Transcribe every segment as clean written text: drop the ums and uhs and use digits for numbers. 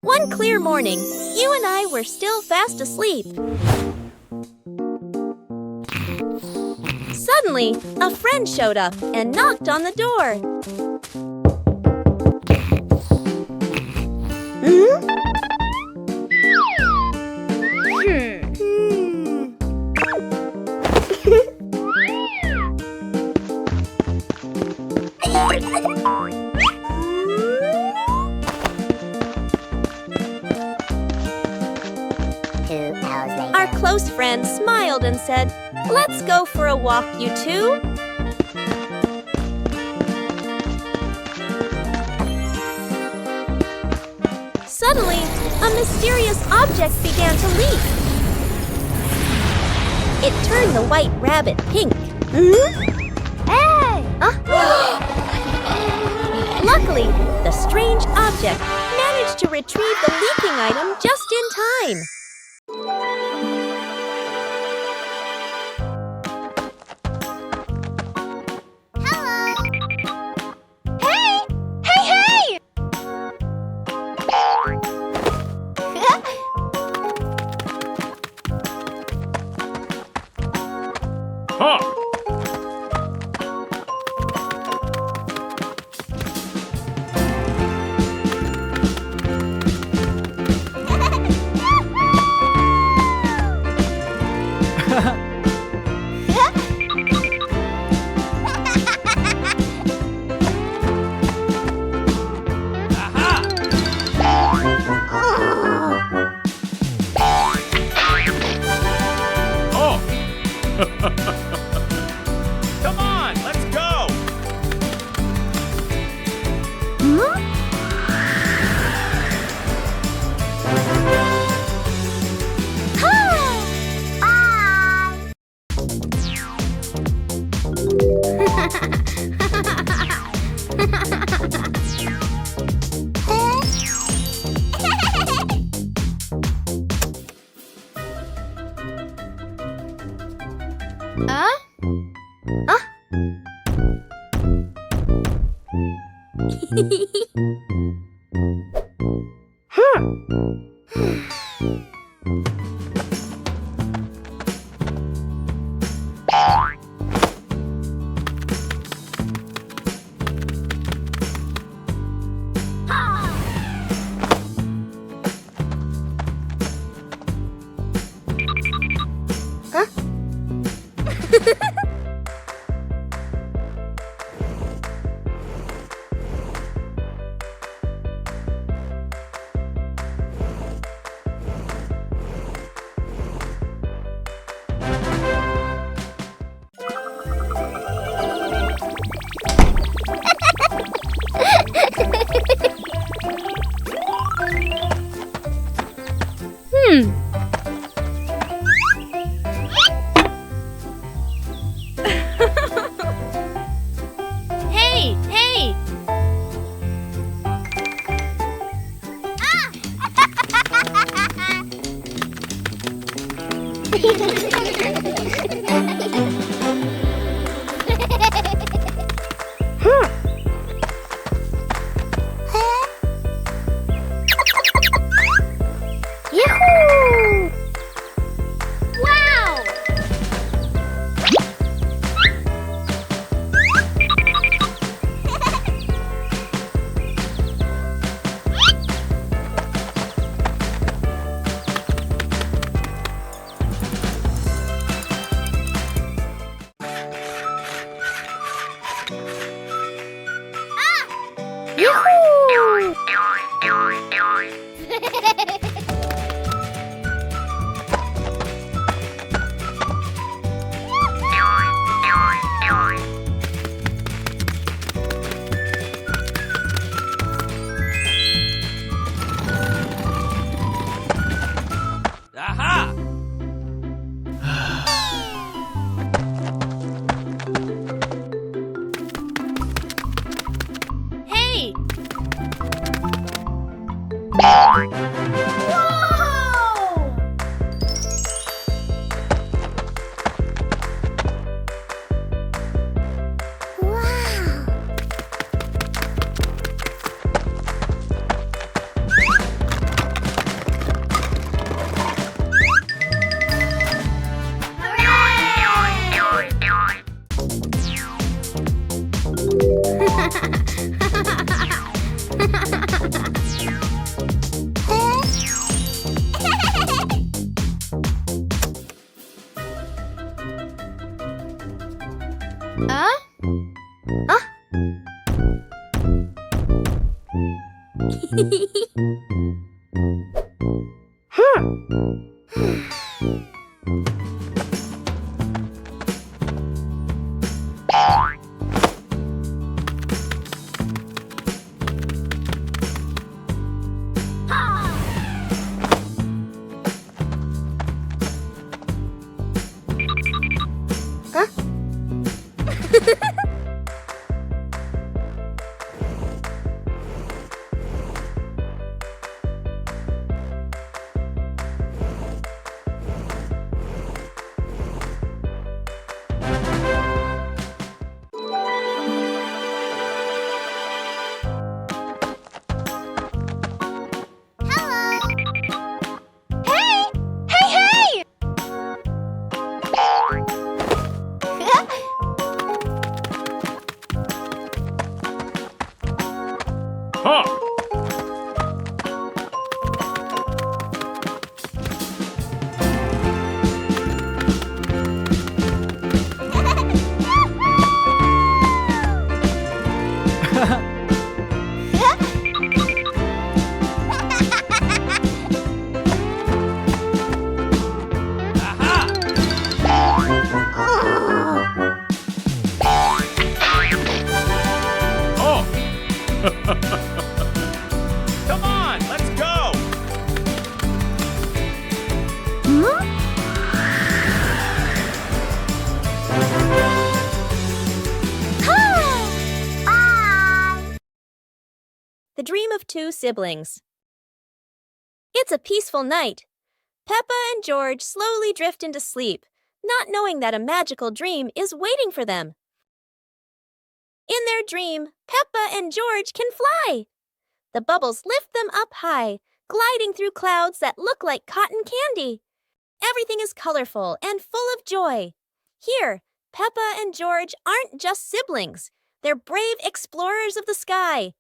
One clear morning, you and I were still fast asleep. Suddenly, a friend showed up and knocked on the door. Our close friend smiled and said, "Let's go for a walk, you two." Suddenly, a mysterious object began to leap. It turned the white rabbit pink. Hey! Luckily, the strange object managed to retrieve the leaking item just in time. Come on, let's go! Dream of Two Siblings. It's a peaceful night. Peppa and George slowly drift into sleep, not knowing that a magical dream is waiting for them. In their dream, Peppa and George can fly. The bubbles lift them up high, gliding through clouds that look like cotton candy. Everything is colorful and full of joy. Here, Peppa and George aren't just siblings. They're brave explorers of the sky.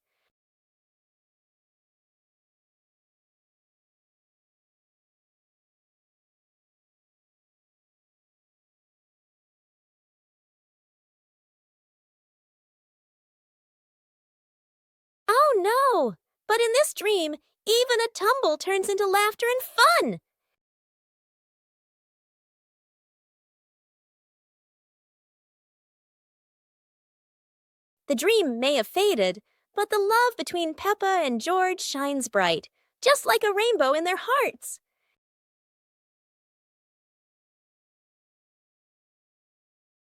Oh no! But in this dream, even a tumble turns into laughter and fun. The dream may have faded, but the love between Peppa and George shines bright, just like a rainbow in their hearts.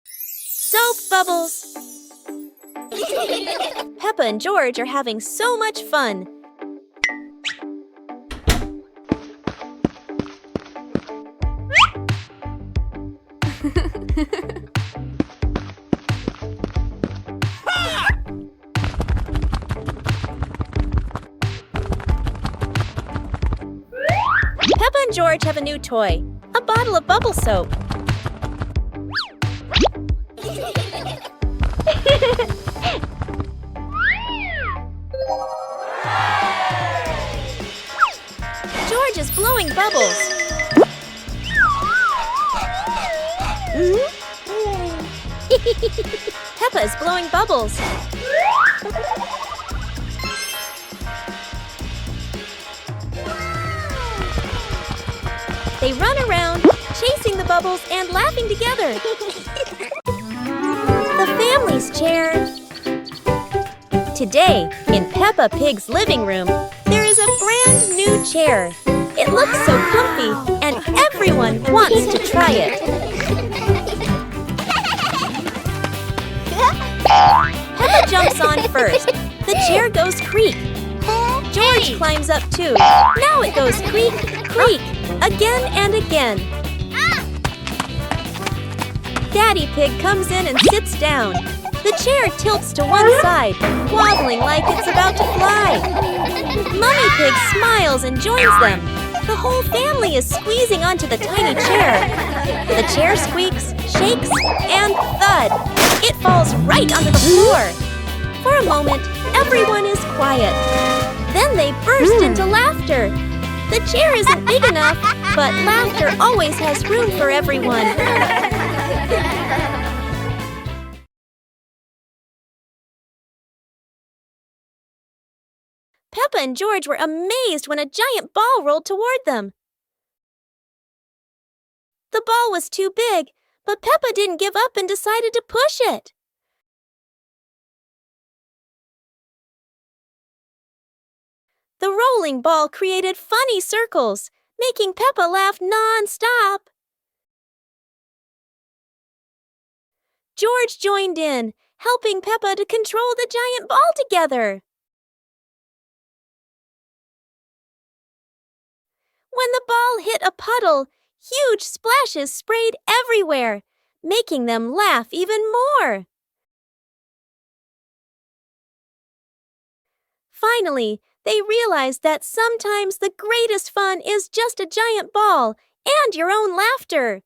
Soap bubbles! Peppa and George are having so much fun. Peppa and George have a new toy, a bottle of bubble soap. George is blowing bubbles. Peppa is blowing bubbles. They run around, chasing the bubbles and laughing together. The family's chair. Today, in Peppa Pig's living room, there is a brand new chair. It looks so comfy, and everyone wants to try it. Peppa jumps on first. The chair goes creak. George climbs up too. Now it goes creak, creak, again and again. Daddy Pig comes in and sits down. The chair tilts to one side, wobbling like it's about to fly. Mummy Pig smiles and joins them. The whole family is squeezing onto the tiny chair. The chair squeaks, shakes, and thud. It falls right onto the floor. For a moment, everyone is quiet. Then they burst into laughter. The chair isn't big enough, but laughter always has room for everyone. Peppa and George were amazed when a giant ball rolled toward them. The ball was too big, but Peppa didn't give up and decided to push it. The rolling ball created funny circles, making Peppa laugh non-stop. George joined in, helping Peppa to control the giant ball together. When the ball hit a puddle, huge splashes sprayed everywhere, making them laugh even more. Finally, they realized that sometimes the greatest fun is just a giant ball and your own laughter.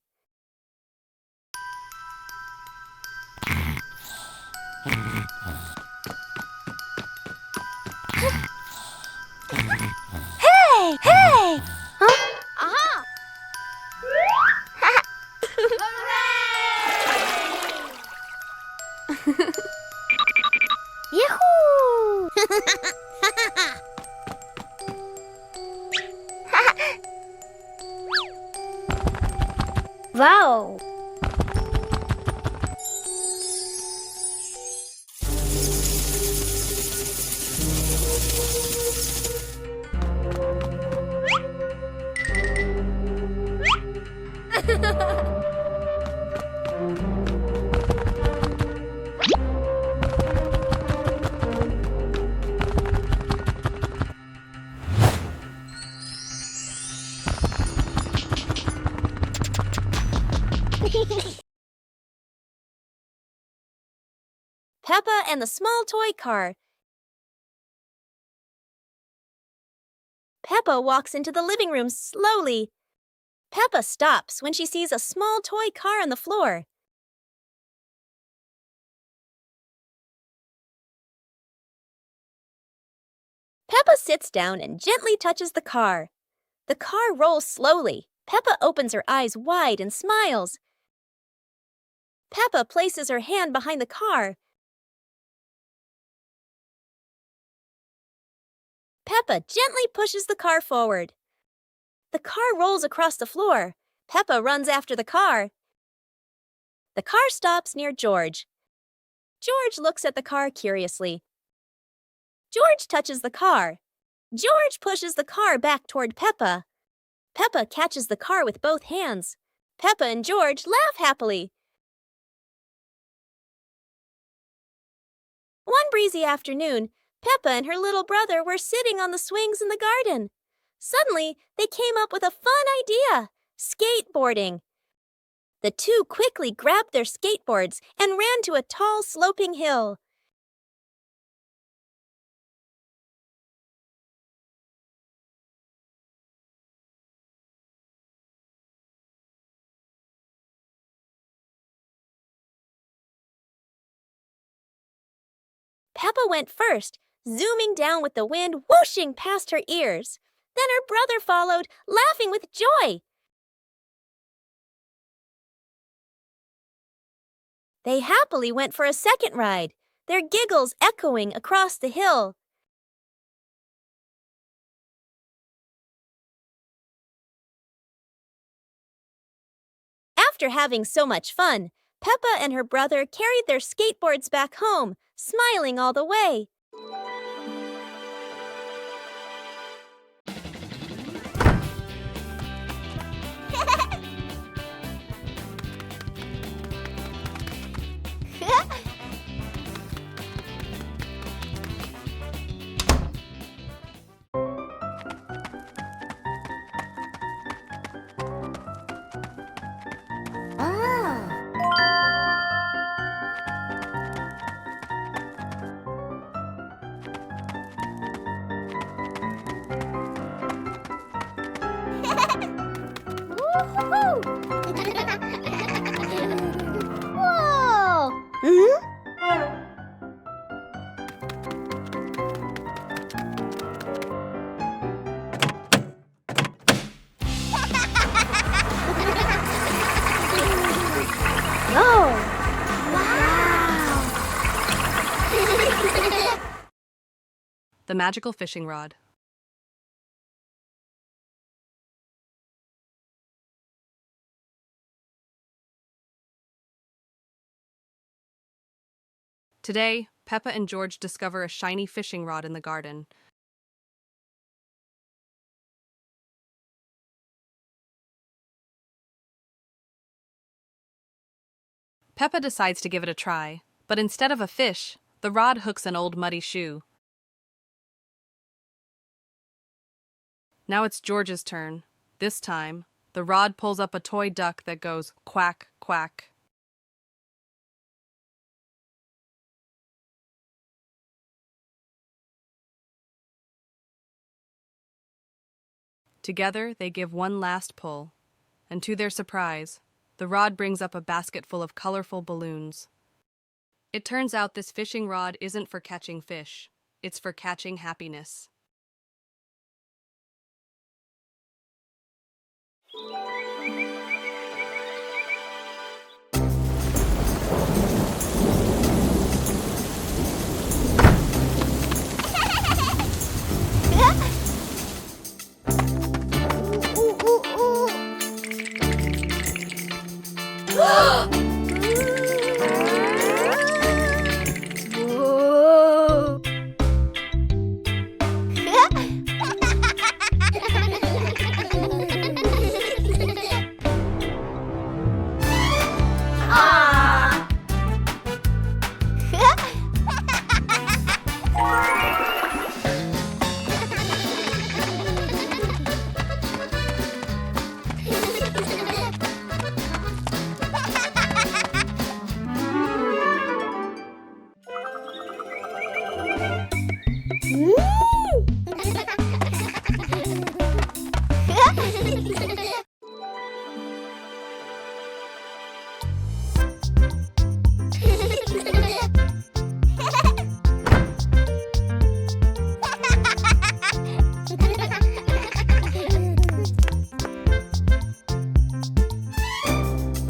Hey! Hey! Huh? Aha! Yahoo! Wow! Peppa and the small toy car. Peppa walks into the living room slowly. Peppa stops when she sees a small toy car on the floor. Peppa sits down and gently touches the car. The car rolls slowly. Peppa opens her eyes wide and smiles. Peppa places her hand behind the car. Peppa gently pushes the car forward. The car rolls across the floor. Peppa runs after the car. The car stops near George. George looks at the car curiously. George touches the car. George pushes the car back toward Peppa. Peppa catches the car with both hands. Peppa and George laugh happily. One breezy afternoon, Peppa and her little brother were sitting on the swings in the garden. Suddenly, they came up with a fun idea: skateboarding. The two quickly grabbed their skateboards and ran to a tall, sloping hill. Peppa went first, zooming down with the wind whooshing past her ears. Then her brother followed, laughing with joy. They happily went for a second ride, their giggles echoing across the hill. After having so much fun, Peppa and her brother carried their skateboards back home, smiling all the way. Whoa! Oh! Wow! The magical fishing rod. Today, Peppa and George discover a shiny fishing rod in the garden. Peppa decides to give it a try, but instead of a fish, the rod hooks an old muddy shoe. Now it's George's turn. This time, the rod pulls up a toy duck that goes quack, quack. Together, they give one last pull, and to their surprise, the rod brings up a basket full of colorful balloons. It turns out this fishing rod isn't for catching fish, it's for catching happiness. Whoa!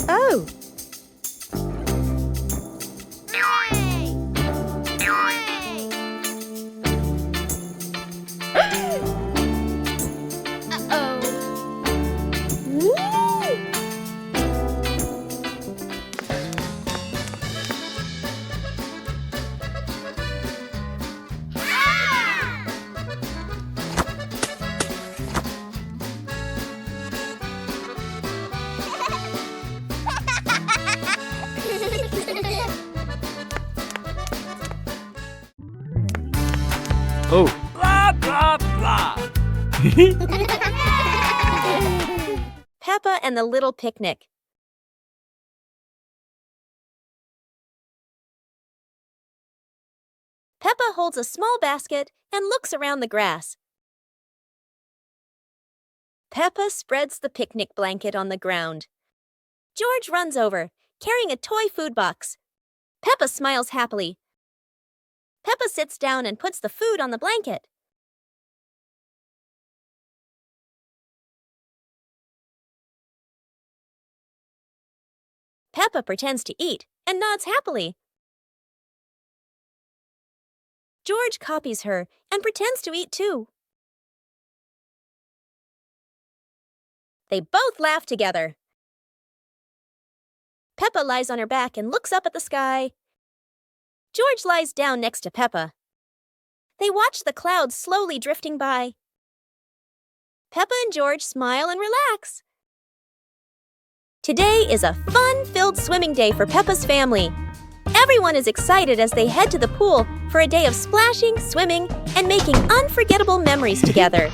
Oh! Oh. Blah, blah, blah. Peppa and the Little Picnic. Peppa holds a small basket and looks around the grass. Peppa spreads the picnic blanket on the ground. George runs over, carrying a toy food box. Peppa smiles happily. Peppa sits down and puts the food on the blanket. Peppa pretends to eat and nods happily. George copies her and pretends to eat too. They both laugh together. Peppa lies on her back and looks up at the sky. George lies down next to Peppa. They watch the clouds slowly drifting by. Peppa and George smile and relax. Today is a fun-filled swimming day for Peppa's family. Everyone is excited as they head to the pool for a day of splashing, swimming, and making unforgettable memories together.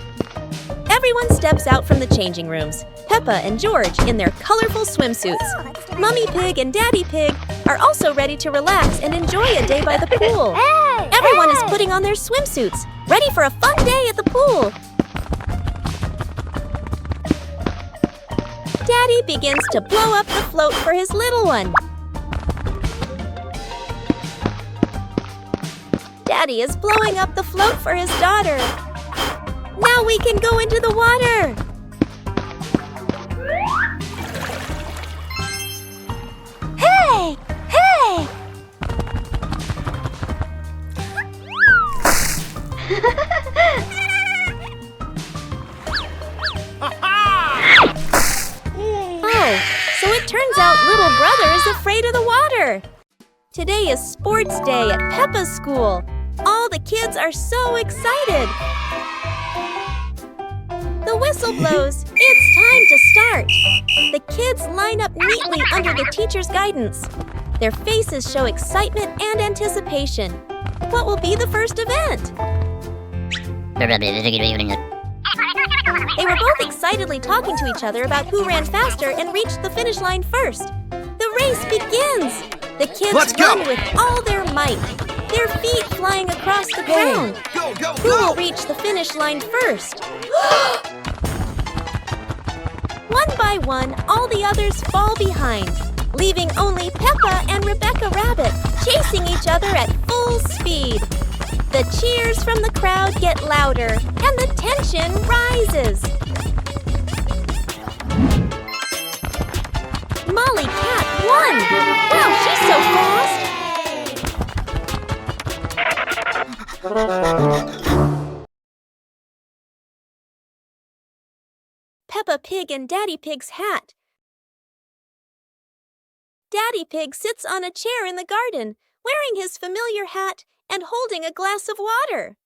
Everyone steps out from the changing rooms, Peppa and George in their colorful swimsuits. Mummy Pig and Daddy Pig are also ready to relax and enjoy a day by the pool. Everyone is putting on their swimsuits, ready for a fun day at the pool. Daddy begins to blow up the float for his little one. Daddy is blowing up the float for his daughter. Now we can go into the water. Hey! Hey! Oh, so it turns out little brother is afraid of the water. Today is sports day at Peppa's school. All the kids are so excited. The whistle blows. It's time to start. The kids line up neatly under the teacher's guidance. Their faces show excitement and anticipation. What will be the first event? They were both excitedly talking to each other about who ran faster and reached the finish line first. The race begins. The kids run with all their might, their feet flying across the ground. Go, go, Who will reach the finish line first? One by one, all the others fall behind, leaving only Peppa and Rebecca Rabbit chasing each other at full speed. The cheers from the crowd get louder, and the tension rises. Molly Cat won! Wow, she's so fast! Peppa Pig and Daddy Pig's hat. Daddy Pig sits on a chair in the garden, wearing his familiar hat and holding a glass of water.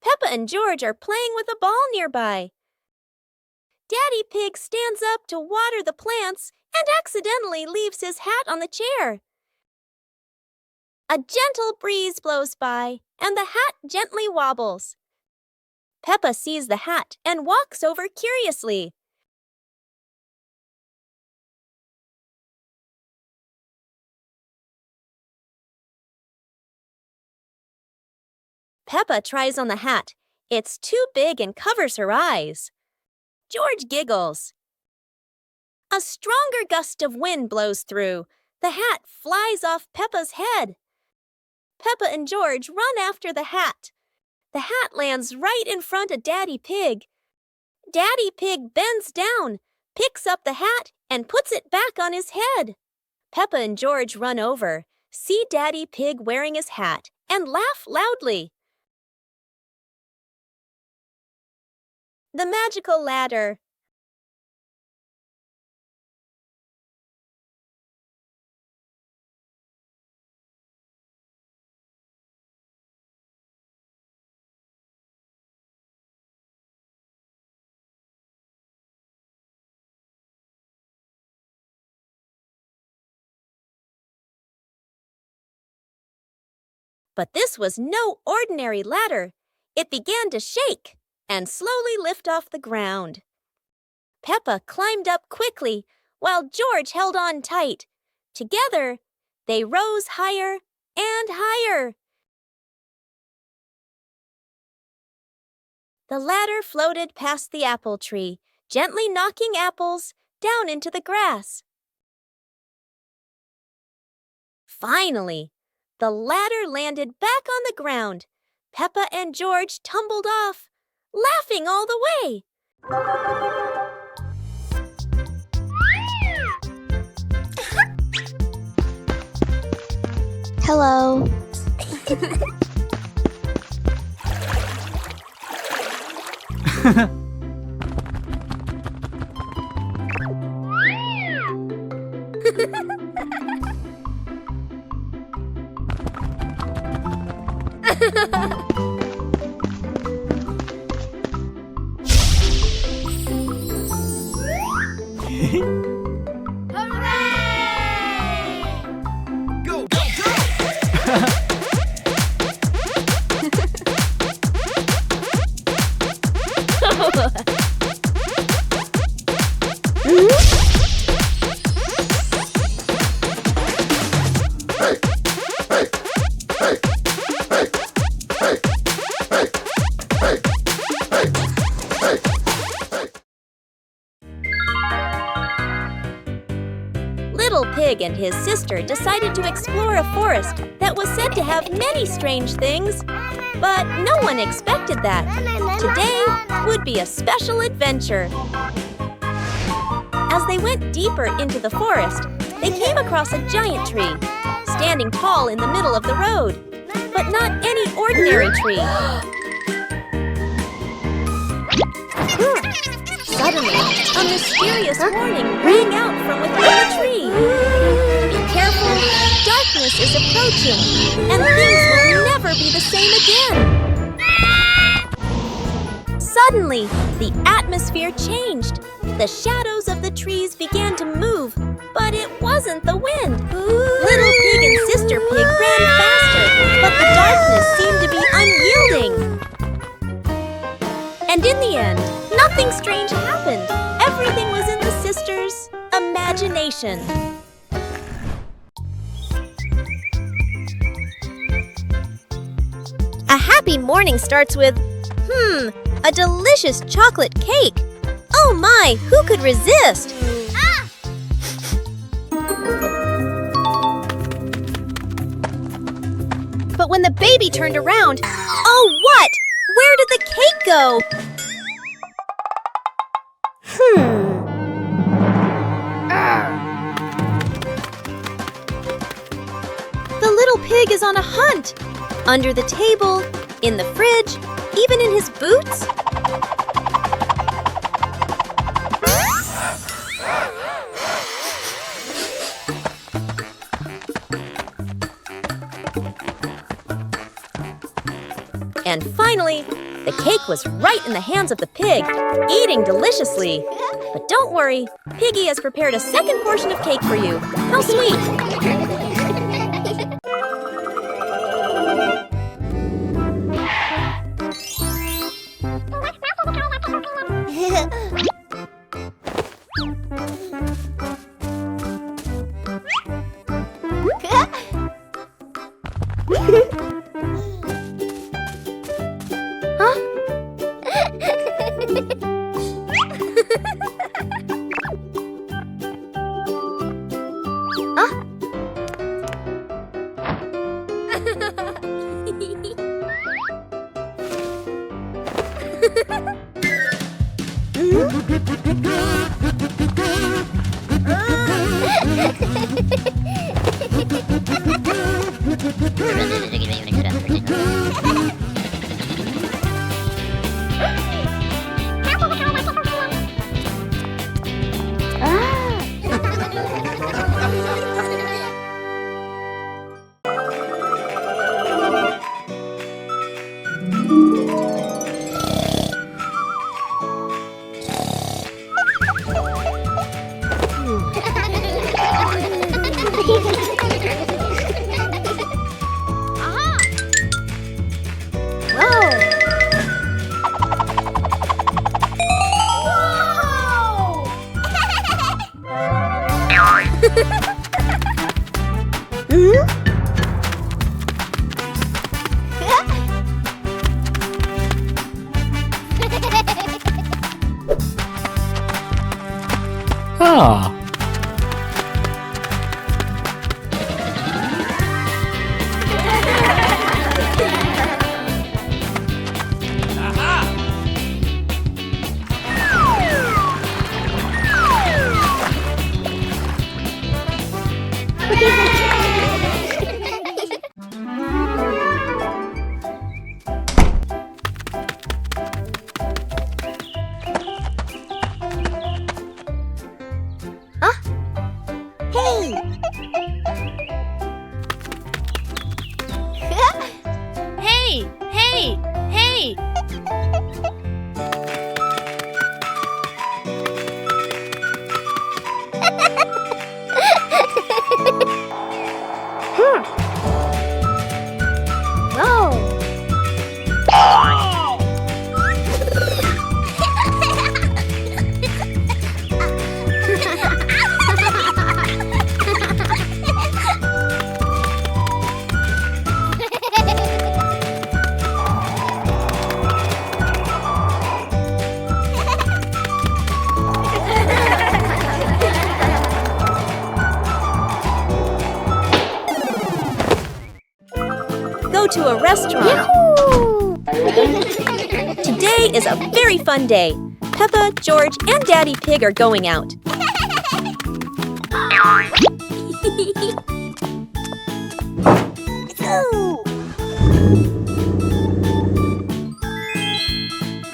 Peppa and George are playing with a ball nearby. Daddy Pig stands up to water the plants and accidentally leaves his hat on the chair. A gentle breeze blows by, and the hat gently wobbles. Peppa sees the hat and walks over curiously. Peppa tries on the hat. It's too big and covers her eyes. George giggles. A stronger gust of wind blows through. The hat flies off Peppa's head. Peppa and George run after the hat. The hat lands right in front of Daddy Pig. Daddy Pig bends down, picks up the hat, and puts it back on his head. Peppa and George run over, see Daddy Pig wearing his hat, and laugh loudly. The magical ladder. But this was no ordinary ladder. It began to shake and slowly lift off the ground. Peppa climbed up quickly, while George held on tight. Together, they rose higher and higher. The ladder floated past the apple tree, gently knocking apples down into the grass. Finally, the ladder landed back on the ground. Peppa and George tumbled off, laughing all the way. Hello. Go, go, go! Little Pig and his sister decided to explore a forest that was said to have many strange things. But no one expected that. Today would be a special adventure. As they went deeper into the forest, they came across a giant tree, standing tall in the middle of the road. But not any ordinary tree. Suddenly, a mysterious warning rang out from within the tree. Be careful, darkness is approaching, and things will never be the same again. Suddenly, the atmosphere changed. The shadows of the trees began to move, but it wasn't the wind. Little Pig and Sister Pig ran faster, but the darkness seemed to be unyielding. And in the end, nothing strange happened. Everything was in the sisters' imagination. A happy morning starts with, a delicious chocolate cake. Oh my, who could resist? But when the baby turned around, oh what? Where did the cake go? The little pig is on a hunt. Under the table, in the fridge, even in his boots. And finally, the cake was right in the hands of the pig, eating deliciously. But don't worry, Piggy has prepared a second portion of cake for you. How sweet! Ah. Hey! Hey! Hey! Go to a restaurant. Today is a very fun day. Peppa, George, and Daddy Pig are going out.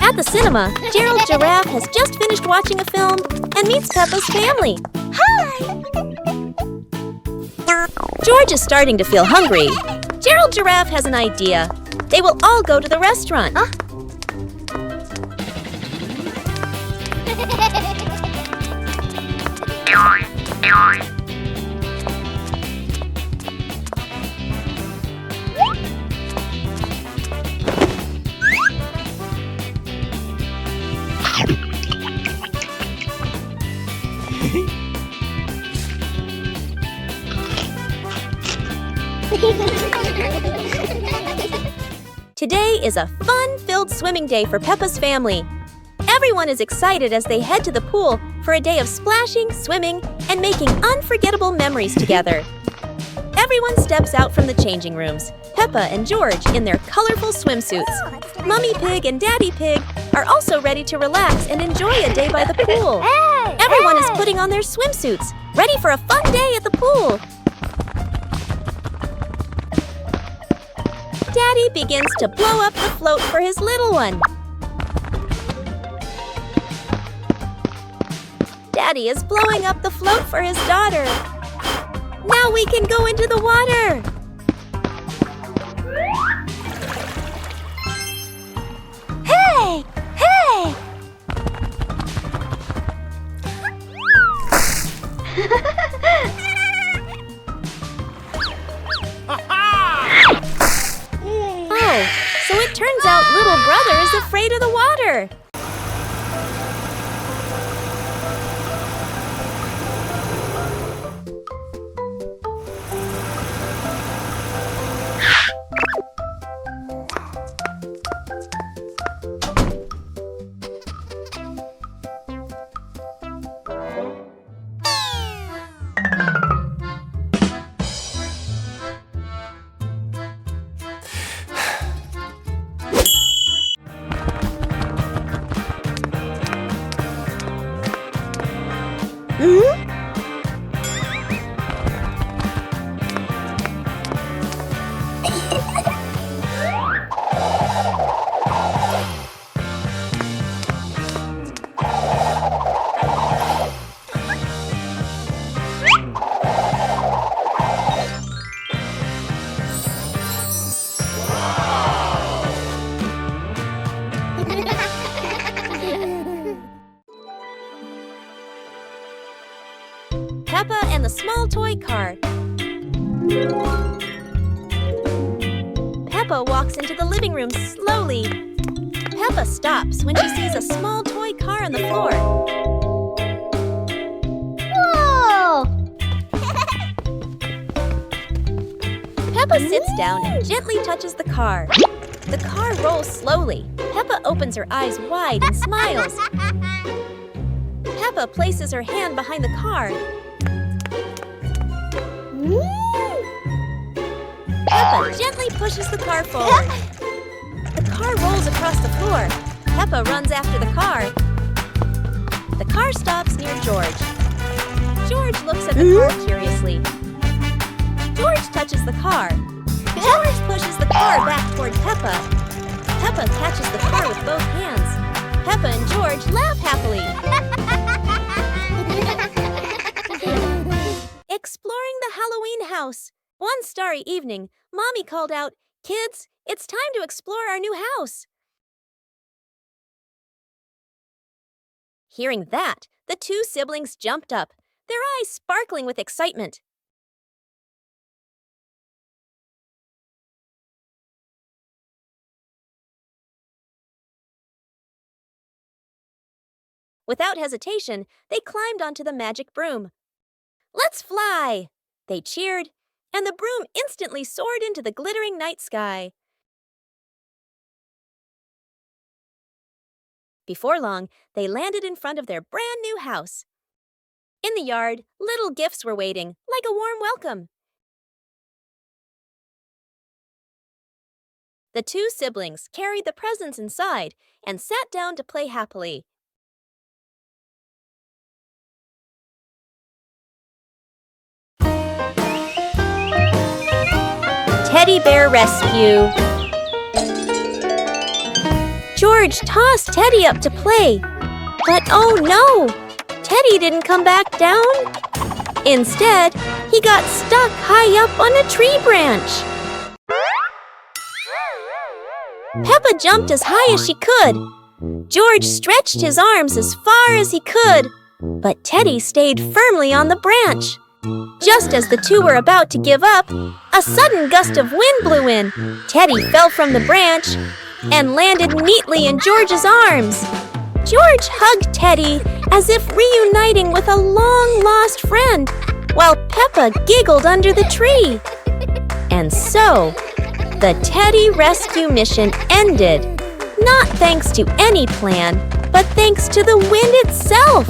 At the cinema, Gerald Giraffe has just finished watching a film and meets Peppa's family. Hi! George is starting to feel hungry. Gerald Giraffe has an idea. They will all go to the restaurant. Today is a fun-filled swimming day for Peppa's family. Everyone is excited as they head to the pool for a day of splashing, swimming, and making unforgettable memories together. Everyone steps out from the changing rooms, Peppa and George in their colorful swimsuits. Mummy Pig and Daddy Pig are also ready to relax and enjoy a day by the pool. Everyone is putting on their swimsuits, ready for a fun day at the pool. Daddy begins to blow up the float for his little one. Daddy is blowing up the float for his daughter. Now we can go into the water. Hey! Hey! Oh, so it turns out little brother is afraid of the water. Peppa and the small toy car. Peppa walks into the living room slowly. Peppa stops when she sees a small toy car on the floor. Whoa! Peppa sits down and gently touches the car. The car rolls slowly. Peppa opens her eyes wide and smiles. Peppa places her hand behind the car. Peppa gently pushes the car forward. The car rolls across the floor. Peppa runs after the car. The car stops near George. George looks at the car curiously. George touches the car. George pushes the car back toward Peppa. Peppa catches the car with both hands. Peppa and George laugh happily. Exploring the Halloween house. One starry evening, Mommy called out, "Kids, it's time to explore our new house." Hearing that, the two siblings jumped up, their eyes sparkling with excitement. Without hesitation, they climbed onto the magic broom. "Let's fly!" They cheered, and the broom instantly soared into the glittering night sky. Before long, they landed in front of their brand new house. In the yard, little gifts were waiting, like a warm welcome. The two siblings carried the presents inside and sat down to play happily. Teddy Bear Rescue. George tossed Teddy up to play, but oh no! Teddy didn't come back down. Instead, he got stuck high up on a tree branch. Peppa jumped as high as she could. George stretched his arms as far as he could, but Teddy stayed firmly on the branch. Just as the two were about to give up, a sudden gust of wind blew in. Teddy fell from the branch and landed neatly in George's arms. George hugged Teddy as if reuniting with a long-lost friend, while Peppa giggled under the tree. And so, the Teddy rescue mission ended, not thanks to any plan, but thanks to the wind itself.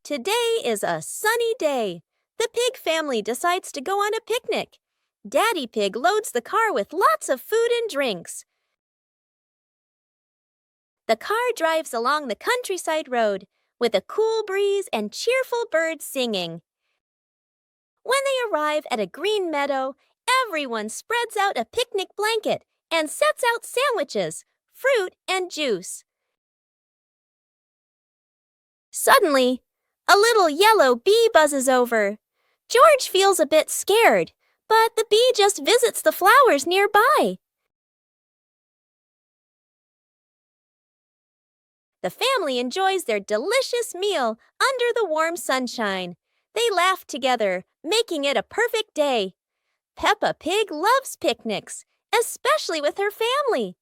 Today is a sunny day. The pig family decides to go on a picnic. Daddy Pig loads the car with lots of food and drinks. The car drives along the countryside road with a cool breeze and cheerful birds singing. When they arrive at a green meadow, everyone spreads out a picnic blanket and sets out sandwiches, fruit, and juice. Suddenly, a little yellow bee buzzes over. George feels a bit scared, but the bee just visits the flowers nearby. The family enjoys their delicious meal under the warm sunshine. They laugh together, making it a perfect day. Peppa Pig loves picnics, especially with her family.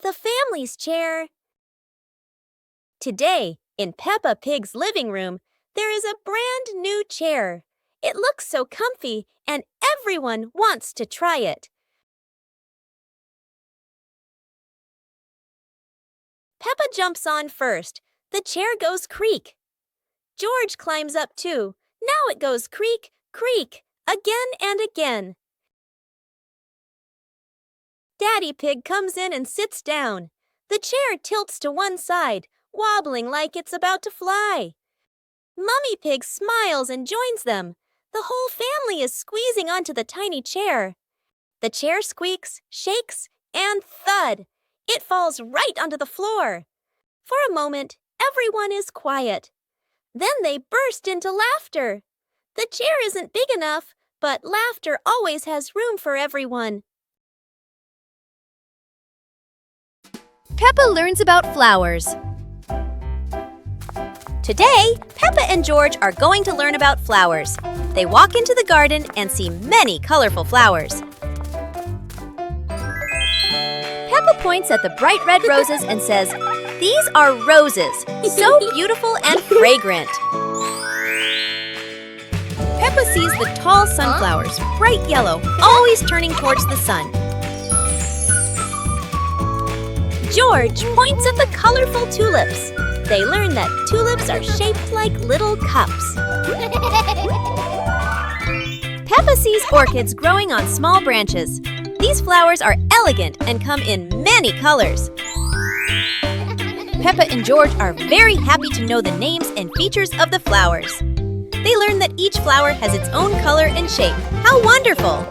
The family's chair. Today, in Peppa Pig's living room, there is a brand new chair. It looks so comfy, and everyone wants to try it. Peppa jumps on first. The chair goes creak. George climbs up too. Now it goes creak, creak, again and again. Daddy Pig comes in and sits down. The chair tilts to one side, wobbling like it's about to fly. Mummy Pig smiles and joins them. The whole family is squeezing onto the tiny chair. The chair squeaks, shakes, and thud! It falls right onto the floor. For a moment, everyone is quiet. Then they burst into laughter. The chair isn't big enough, but laughter always has room for everyone. Peppa learns about flowers. Today, Peppa and George are going to learn about flowers. They walk into the garden and see many colorful flowers. Peppa points at the bright red roses and says, "These are roses, so beautiful and fragrant." Peppa sees the tall sunflowers, bright yellow, always turning towards the sun. George points at the colorful tulips. They learn that tulips are shaped like little cups. Peppa sees orchids growing on small branches. These flowers are elegant and come in many colors. Peppa and George are very happy to know the names and features of the flowers. They learn that each flower has its own color and shape. How wonderful!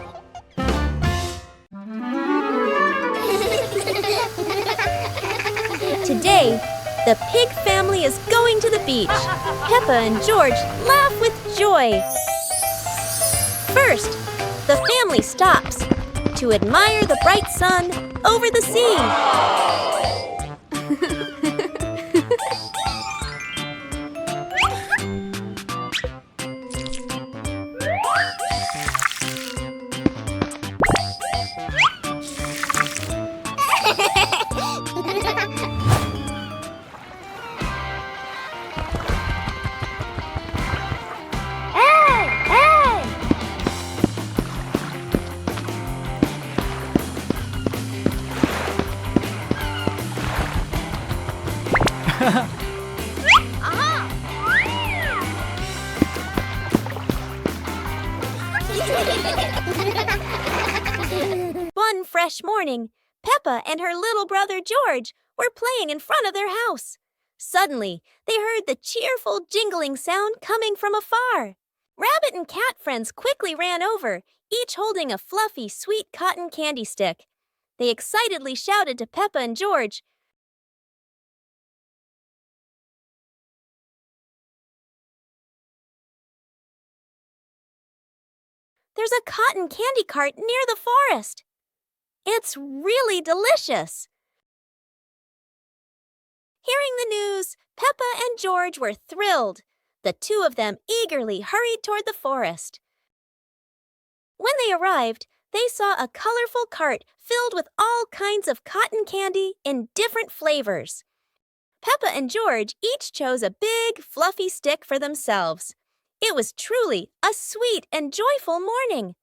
Today, the pig family is going to the beach. Peppa and George laugh with joy. First, the family stops to admire the bright sun over the sea. One fresh morning, Peppa and her little brother George were playing in front of their house. Suddenly, they heard the cheerful jingling sound coming from afar. Rabbit and cat friends quickly ran over, each holding a fluffy, sweet cotton candy stick. They excitedly shouted to Peppa and George, "There's a cotton candy cart near the forest. It's really delicious." Hearing the news, Peppa and George were thrilled. The two of them eagerly hurried toward the forest. When they arrived, they saw a colorful cart filled with all kinds of cotton candy in different flavors. Peppa and George each chose a big, fluffy stick for themselves. It was truly a sweet and joyful morning.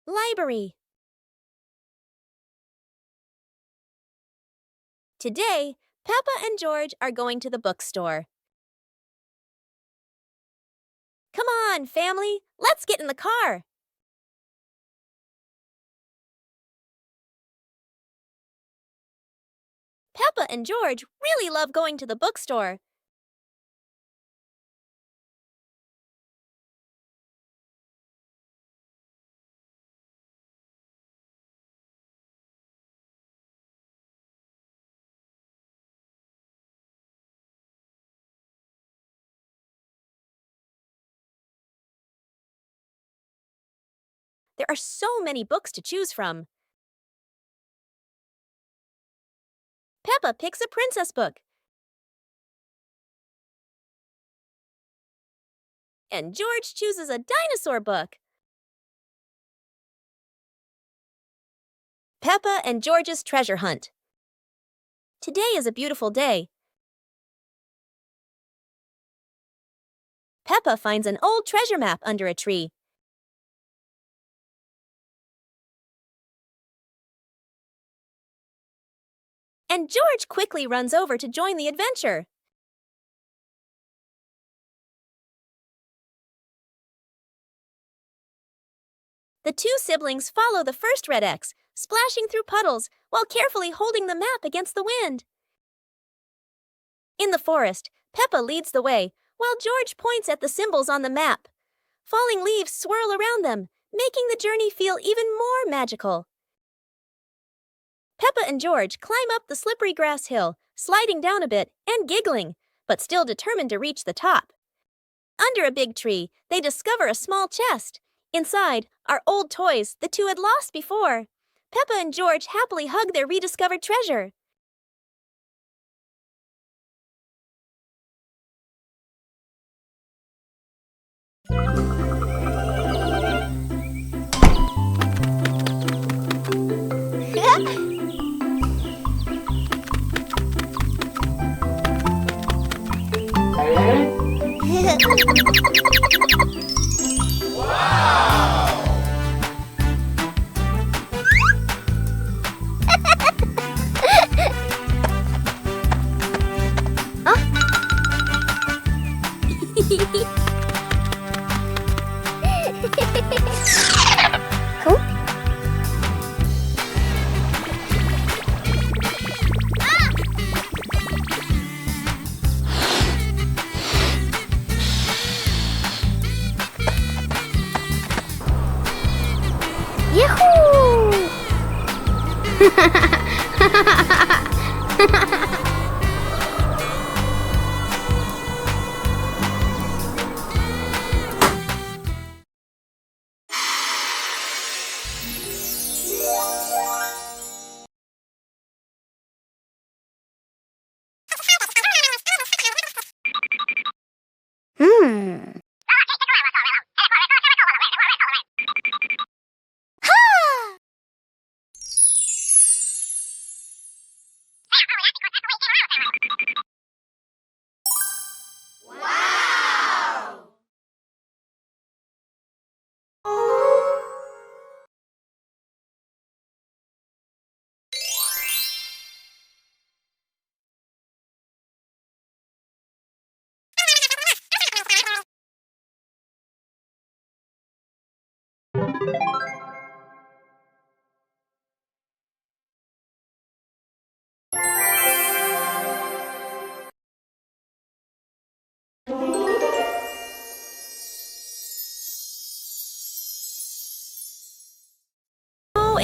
Library. Today, Peppa and George are going to the bookstore. Come on, family, let's get in the car. Peppa and George really love going to the bookstore. There are so many books to choose from. Peppa picks a princess book. And George chooses a dinosaur book. Peppa and George's treasure hunt. Today is a beautiful day. Peppa finds an old treasure map under a tree. And George quickly runs over to join the adventure. The two siblings follow the first red X, splashing through puddles while carefully holding the map against the wind. In the forest, Peppa leads the way, while George points at the symbols on the map. Falling leaves swirl around them, making the journey feel even more magical. Peppa and George climb up the slippery grass hill, sliding down a bit and giggling, but still determined to reach the top. Under a big tree, they discover a small chest. Inside are old toys the two had lost before. Peppa and George happily hug their rediscovered treasure.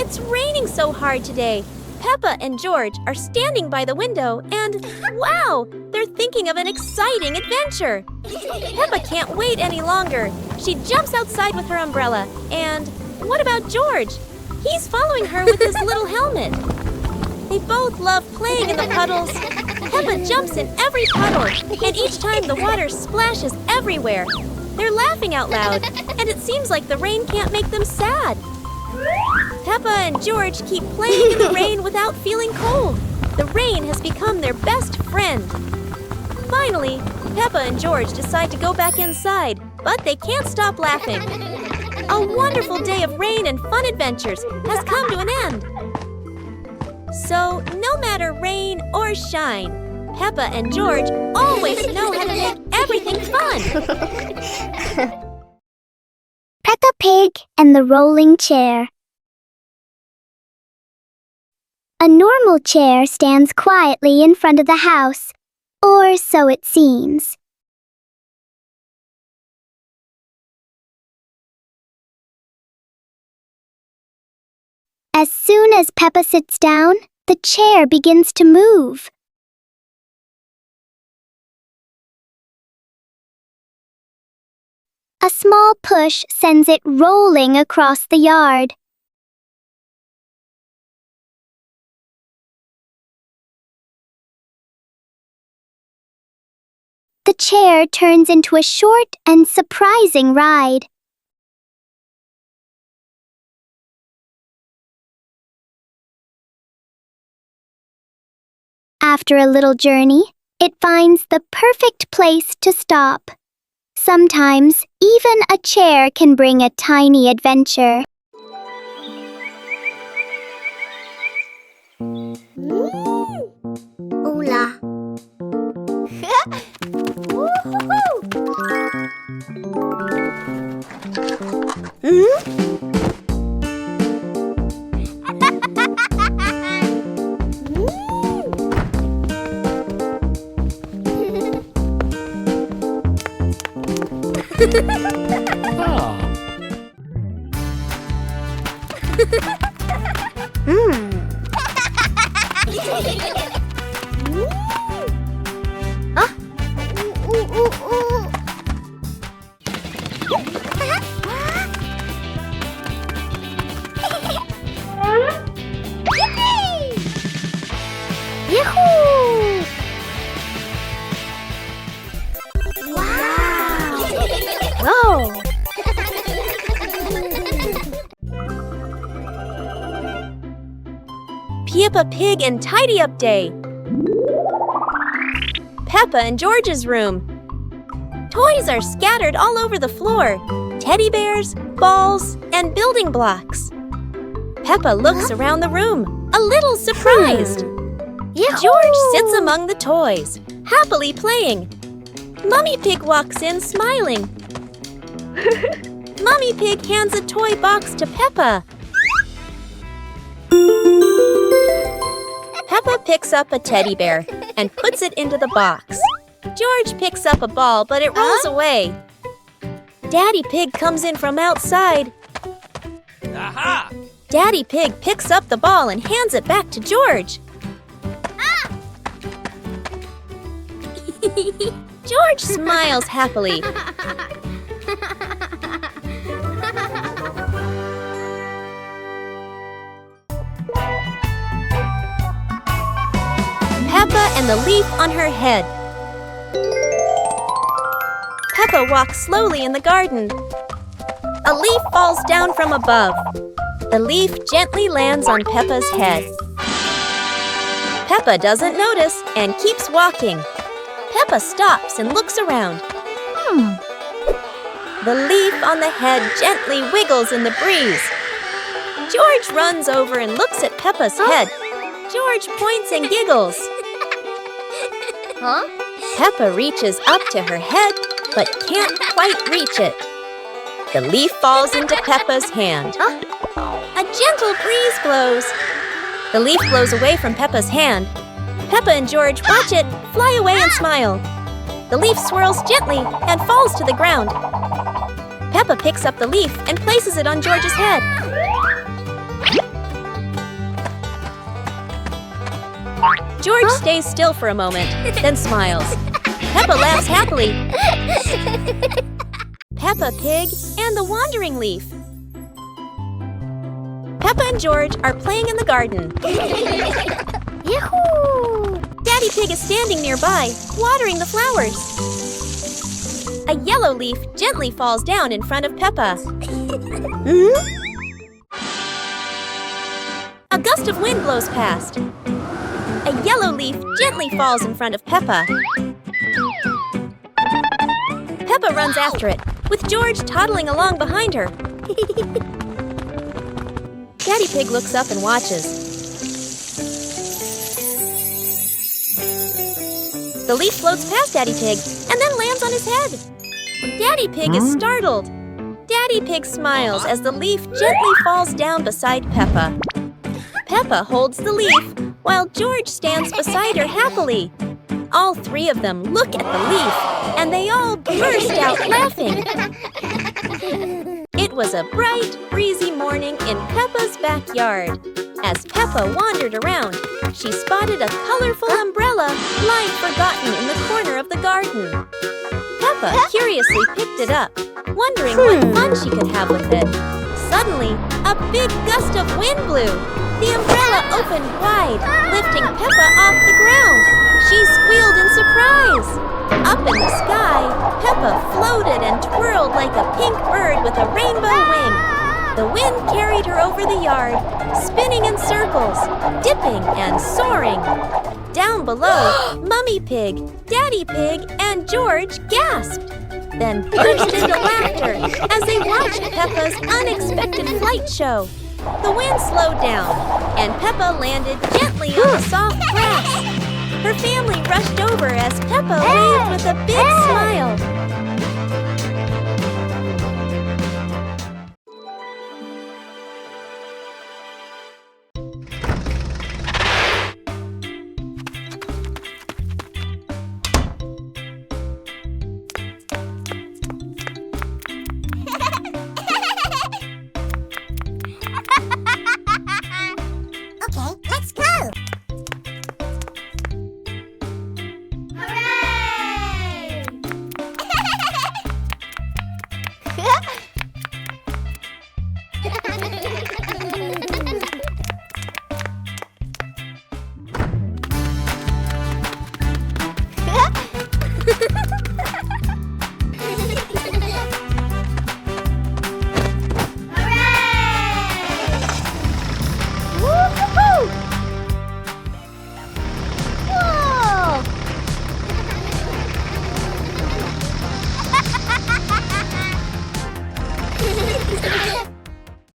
It's raining so hard today. Peppa and George are standing by the window and, wow, they're thinking of an exciting adventure. Peppa can't wait any longer. She jumps outside with her umbrella. And what about George? He's following her with his little helmet. They both love playing in the puddles. Peppa jumps in every puddle, and each time the water splashes everywhere. They're laughing out loud, and it seems like the rain can't make them sad. Peppa and George keep playing in the rain without feeling cold. The rain has become their best friend. Finally, Peppa and George decide to go back inside, but they can't stop laughing. A wonderful day of rain and fun adventures has come to an end. So, no matter rain or shine, Peppa and George always know how to make everything fun. Peppa Pig and the rolling chair. A normal chair stands quietly in front of the house, or so it seems. As soon as Peppa sits down, the chair begins to move. A small push sends it rolling across the yard. The chair turns into a short and surprising ride. After a little journey, it finds the perfect place to stop. Sometimes, even a chair can bring a tiny adventure. Hola. Peppa Pig and Tidy Up Day. Peppa and George's room. Toys are scattered all over the floor. Teddy bears, balls, and building blocks. Peppa looks around the room, a little surprised. George sits among the toys, happily playing. Mummy Pig walks in smiling. Mummy Pig hands a toy box to Peppa. Peppa picks up a teddy bear and puts it into the box. George picks up a ball, but it rolls away. Daddy Pig comes in from outside. Aha! Daddy Pig picks up the ball and hands it back to George. George smiles happily. Peppa and the leaf on her head. Peppa walks slowly in the garden. A leaf falls down from above. The leaf gently lands on Peppa's head. Peppa doesn't notice and keeps walking. Peppa stops and looks around. The leaf on the head gently wiggles in the breeze. George runs over and looks at Peppa's head. George points and giggles. Peppa reaches up to her head, but can't quite reach it. The leaf falls into Peppa's hand. A gentle breeze blows. The leaf blows away from Peppa's hand. Peppa and George watch it fly away and smile. The leaf swirls gently and falls to the ground. Peppa picks up the leaf and places it on George's head. George stays still for a moment, then smiles. Peppa laughs happily. Peppa Pig and the Wandering Leaf. Peppa and George are playing in the garden. Yahoo! Daddy Pig is standing nearby, watering the flowers. A yellow leaf gently falls down in front of Peppa. A gust of wind blows past. A yellow leaf gently falls in front of Peppa. Peppa runs after it, with George toddling along behind her. Daddy Pig looks up and watches. The leaf floats past Daddy Pig and then lands on his head. Daddy Pig is startled. Daddy Pig smiles as the leaf gently falls down beside Peppa. Peppa holds the leaf while George stands beside her happily. All three of them look at the leaf and they all burst out laughing. It was a bright, breezy morning in Peppa's backyard. As Peppa wandered around, she spotted a colorful umbrella lying forgotten in the corner of the garden. Peppa curiously picked it up, wondering what fun she could have with it. Suddenly, a big gust of wind blew. The umbrella opened wide, lifting Peppa off the ground. She squealed in surprise. Up in the sky, Peppa floated and twirled like a pink bird with a rainbow wing. The wind carried her over the yard, spinning in circles, dipping and soaring. Down below, Mummy Pig, Daddy Pig, and George gasped, then burst into laughter as they watched Peppa's unexpected flight show. The wind slowed down, and Peppa landed gently on the soft grass. Her family rushed over as Peppa waved with a big smile.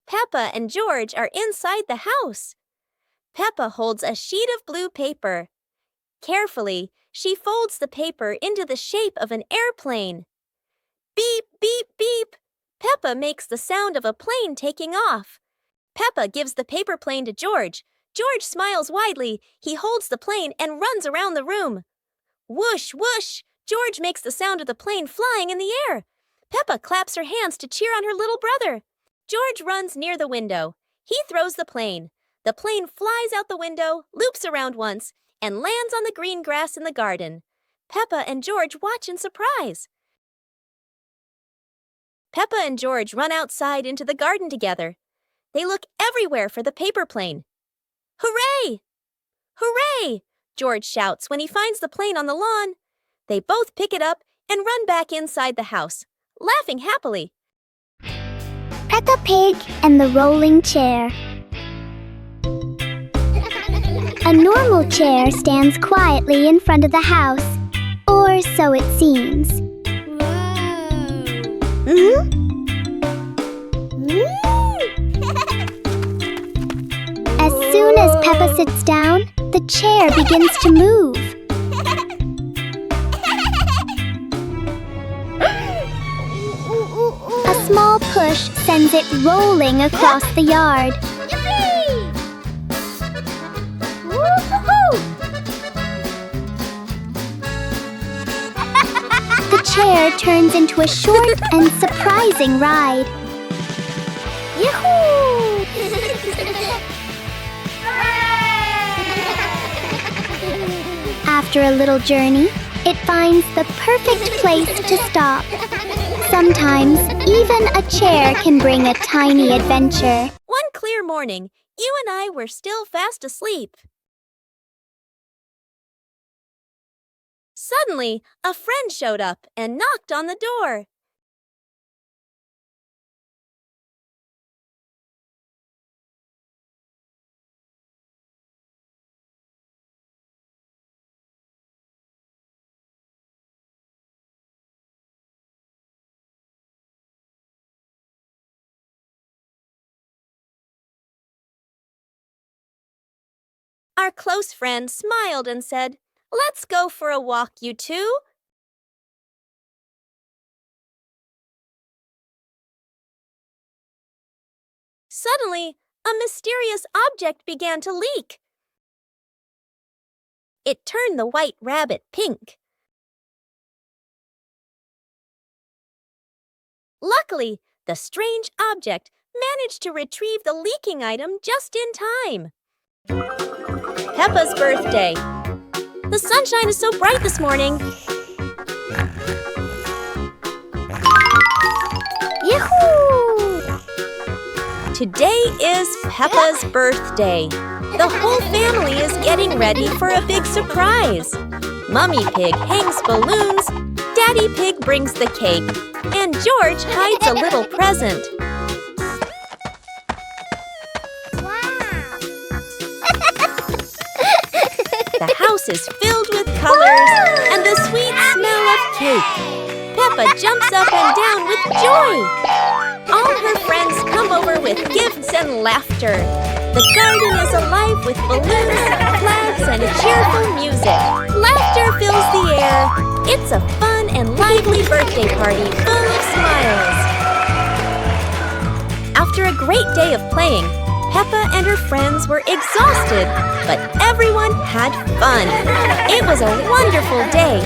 Peppa and George are inside the house. Peppa holds a sheet of blue paper. Carefully, she folds the paper into the shape of an airplane. Beep, beep, beep. Peppa makes the sound of a plane taking off. Peppa gives the paper plane to George. George smiles widely. He holds the plane and runs around the room. Whoosh, whoosh. George makes the sound of the plane flying in the air. Peppa claps her hands to cheer on her little brother. George runs near the window. He throws the plane. The plane flies out the window, loops around once, and lands on the green grass in the garden. Peppa and George watch in surprise. Peppa and George run outside into the garden together. They look everywhere for the paper plane. Hooray! Hooray! George shouts when he finds the plane on the lawn. They both pick it up and run back inside the house, laughing happily. Peppa Pig and the rolling chair. A normal chair stands quietly in front of the house, or so it seems. As soon as Peppa sits down, the chair begins to move. A small push sends it rolling across the yard. The chair turns into a short and surprising ride. Yahoo! After a little journey, it finds the perfect place to stop. Sometimes, even a chair can bring a tiny adventure. One clear morning, you and I were still fast asleep. Suddenly, a friend showed up and knocked on the door. Our close friend smiled and said, "Let's go for a walk, you two." Suddenly, a mysterious object began to leak. It turned the white rabbit pink. Luckily, the strange object managed to retrieve the leaking item just in time. Peppa's birthday. The sunshine is so bright this morning. Yahoo! Today is Peppa's birthday. The whole family is getting ready for a big surprise. Mummy Pig hangs balloons, Daddy Pig brings the cake, and George hides a little present. The house is filled with colors and the sweet smell of cake. Peppa jumps up and down with joy. All her friends come over with gifts and laughter. The garden is alive with balloons, flags, and cheerful music. Laughter fills the air. It's a fun and lively birthday party full of smiles. After a great day of playing, Peppa and her friends were exhausted, but everyone had fun. It was a wonderful day.